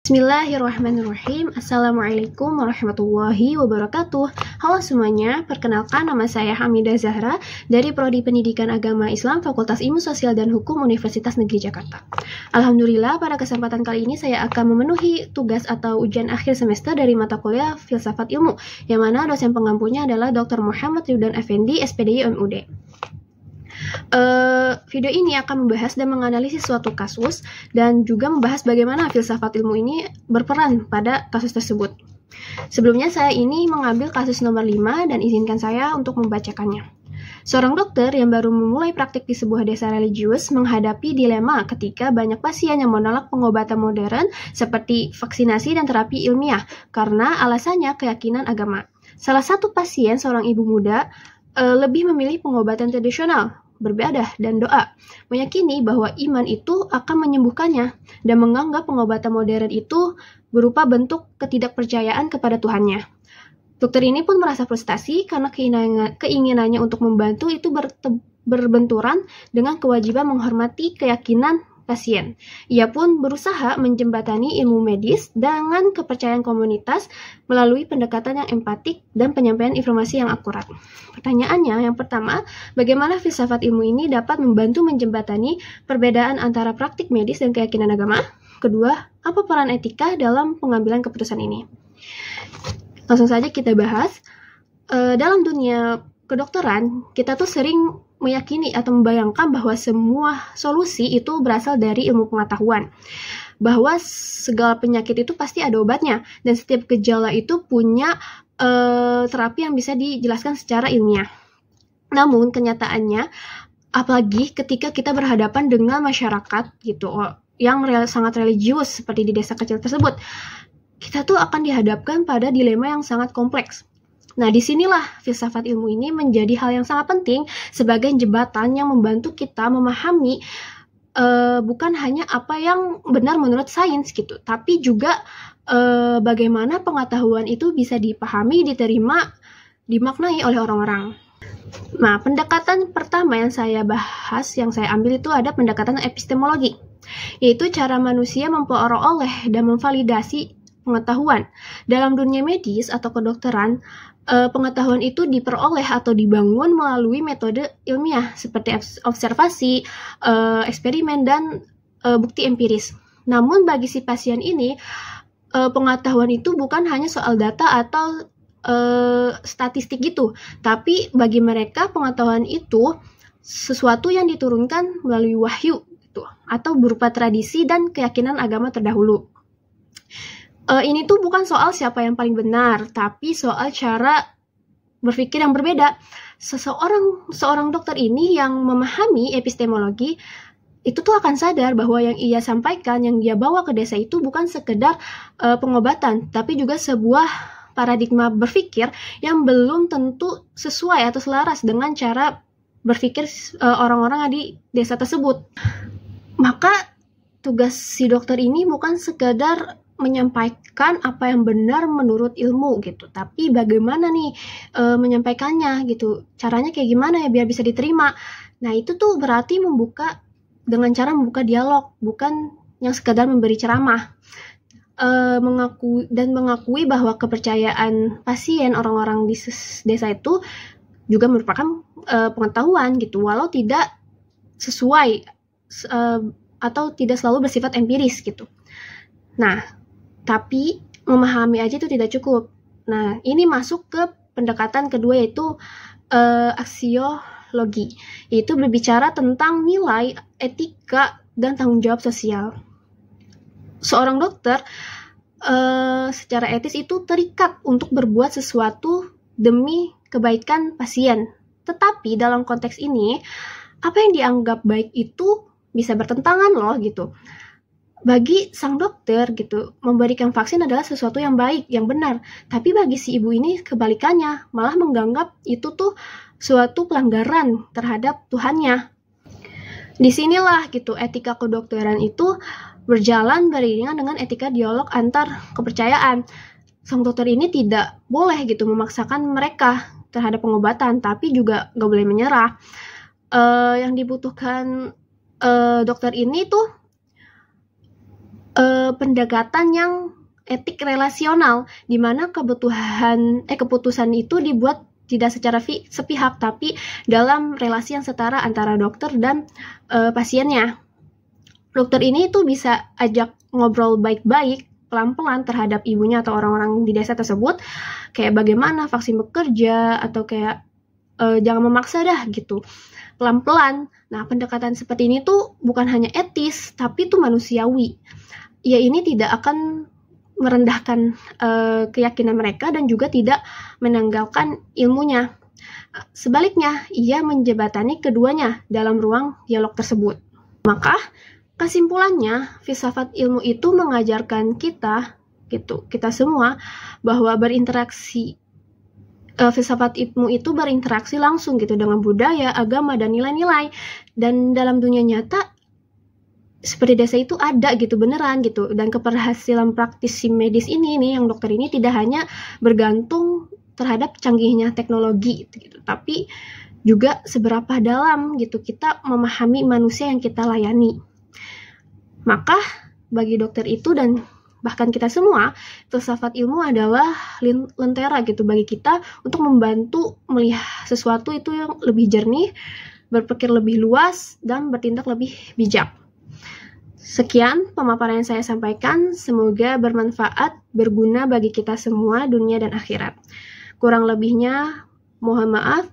Bismillahirrahmanirrahim. Assalamualaikum warahmatullahi wabarakatuh. Halo semuanya, perkenalkan nama saya Hamidah Zahra dari Prodi Pendidikan Agama Islam Fakultas Ilmu Sosial dan Hukum Universitas Negeri Jakarta. Alhamdulillah, pada kesempatan kali ini saya akan memenuhi tugas atau ujian akhir semester dari mata kuliah Filsafat Ilmu, yang mana dosen pengampunya adalah Dr. Muhammad Ridwan Effendi, SPDY UMUD. Video ini akan membahas dan menganalisis suatu kasus dan juga membahas bagaimana filsafat ilmu ini berperan pada kasus tersebut. Sebelumnya saya ini mengambil kasus nomor 5 dan izinkan saya untuk membacakannya. Seorang dokter yang baru memulai praktik di sebuah desa religius menghadapi dilema ketika banyak pasien yang menolak pengobatan modern seperti vaksinasi dan terapi ilmiah karena alasannya keyakinan agama. Salah satu pasien, seorang ibu muda, lebih memilih pengobatan tradisional, beribadah dan doa, meyakini bahwa iman itu akan menyembuhkannya dan menganggap pengobatan modern itu berupa bentuk ketidakpercayaan kepada Tuhannya. Dokter ini pun merasa frustasi karena keinginannya untuk membantu itu berbenturan dengan kewajiban menghormati keyakinan pasien. Ia pun berusaha menjembatani ilmu medis dengan kepercayaan komunitas melalui pendekatan yang empatik dan penyampaian informasi yang akurat. Pertanyaannya yang pertama, bagaimana filsafat ilmu ini dapat membantu menjembatani perbedaan antara praktik medis dan keyakinan agama? Kedua, apa peran etika dalam pengambilan keputusan ini? Langsung saja kita bahas. Dalam dunia kedokteran, kita tuh sering meyakini atau membayangkan bahwa semua solusi itu berasal dari ilmu pengetahuan. Bahwa segala penyakit itu pasti ada obatnya, dan setiap gejala itu punya terapi yang bisa dijelaskan secara ilmiah. Namun kenyataannya, apalagi ketika kita berhadapan dengan masyarakat gitu, yang sangat religius seperti di desa kecil tersebut, kita tuh akan dihadapkan pada dilema yang sangat kompleks. Nah, disinilah filsafat ilmu ini menjadi hal yang sangat penting sebagai jembatan yang membantu kita memahami bukan hanya apa yang benar menurut sains gitu, tapi juga bagaimana pengetahuan itu bisa dipahami, diterima, dimaknai oleh orang-orang. Nah, pendekatan pertama yang saya bahas, yang saya ambil itu ada pendekatan epistemologi, yaitu cara manusia memperoleh dan memvalidasi pengetahuan. Dalam dunia medis atau kedokteran, pengetahuan itu diperoleh atau dibangun melalui metode ilmiah seperti observasi, eksperimen, dan bukti empiris. Namun bagi si pasien ini, pengetahuan itu bukan hanya soal data atau statistik gitu, tapi bagi mereka pengetahuan itu sesuatu yang diturunkan melalui wahyu gitu, atau berupa tradisi dan keyakinan agama terdahulu. Ini tuh bukan soal siapa yang paling benar, tapi soal cara berpikir yang berbeda. Seorang dokter ini yang memahami epistemologi itu tuh akan sadar bahwa yang ia sampaikan, yang dia bawa ke desa itu bukan sekedar pengobatan, tapi juga sebuah paradigma berpikir yang belum tentu sesuai atau selaras dengan cara berpikir orang-orang di desa tersebut. Maka tugas si dokter ini bukan sekedar menyampaikan apa yang benar menurut ilmu gitu, tapi bagaimana nih menyampaikannya gitu, caranya kayak gimana ya biar bisa diterima. Nah, itu tuh berarti dengan cara membuka dialog, bukan yang sekedar memberi ceramah. Mengakui bahwa kepercayaan pasien, orang-orang di desa itu juga merupakan pengetahuan gitu, walau tidak sesuai atau tidak selalu bersifat empiris gitu. Nah, tapi memahami aja itu tidak cukup. Nah, ini masuk ke pendekatan kedua, yaitu aksiologi, yaitu berbicara tentang nilai, etika, dan tanggung jawab sosial. Seorang dokter secara etis itu terikat untuk berbuat sesuatu demi kebaikan pasien. Tetapi dalam konteks ini, apa yang dianggap baik itu bisa bertentangan loh gitu. Bagi sang dokter gitu, memberikan vaksin adalah sesuatu yang baik, yang benar. Tapi bagi si ibu ini kebalikannya, malah menganggap itu tuh suatu pelanggaran terhadap Tuhannya. Disinilah gitu etika kedokteran itu berjalan beriringan dengan etika dialog antar kepercayaan. Sang dokter ini tidak boleh gitu memaksakan mereka terhadap pengobatan, tapi juga gak boleh menyerah. Yang dibutuhkan dokter ini tuh pendekatan yang etik relasional, di mana keputusan itu dibuat tidak secara sepihak, tapi dalam relasi yang setara antara dokter dan pasiennya. Dokter ini tuh bisa ajak ngobrol baik-baik, pelan-pelan terhadap ibunya atau orang-orang di desa tersebut, kayak bagaimana vaksin bekerja, atau kayak jangan memaksa dah gitu, pelan-pelan. Nah, pendekatan seperti ini tuh bukan hanya etis, tapi tuh manusiawi. Ya, ini tidak akan merendahkan keyakinan mereka dan juga tidak menanggalkan ilmunya. Sebaliknya, ia menjembatani keduanya dalam ruang dialog tersebut. Maka, kesimpulannya, filsafat ilmu itu mengajarkan kita semua bahwa filsafat ilmu itu berinteraksi langsung gitu dengan budaya, agama, dan nilai-nilai. Dan dalam dunia nyata, seperti desa itu ada gitu, beneran gitu. Dan keberhasilan praktisi medis ini nih, yang dokter ini tidak hanya bergantung terhadap canggihnya teknologi gitu, tapi juga seberapa dalam gitu kita memahami manusia yang kita layani. Maka bagi dokter itu dan bahkan kita semua, filsafat ilmu adalah lentera gitu bagi kita untuk membantu melihat sesuatu itu yang lebih jernih, berpikir lebih luas, dan bertindak lebih bijak. Sekian pemaparan yang saya sampaikan, semoga bermanfaat, berguna bagi kita semua, dunia dan akhirat. Kurang lebihnya, mohon maaf.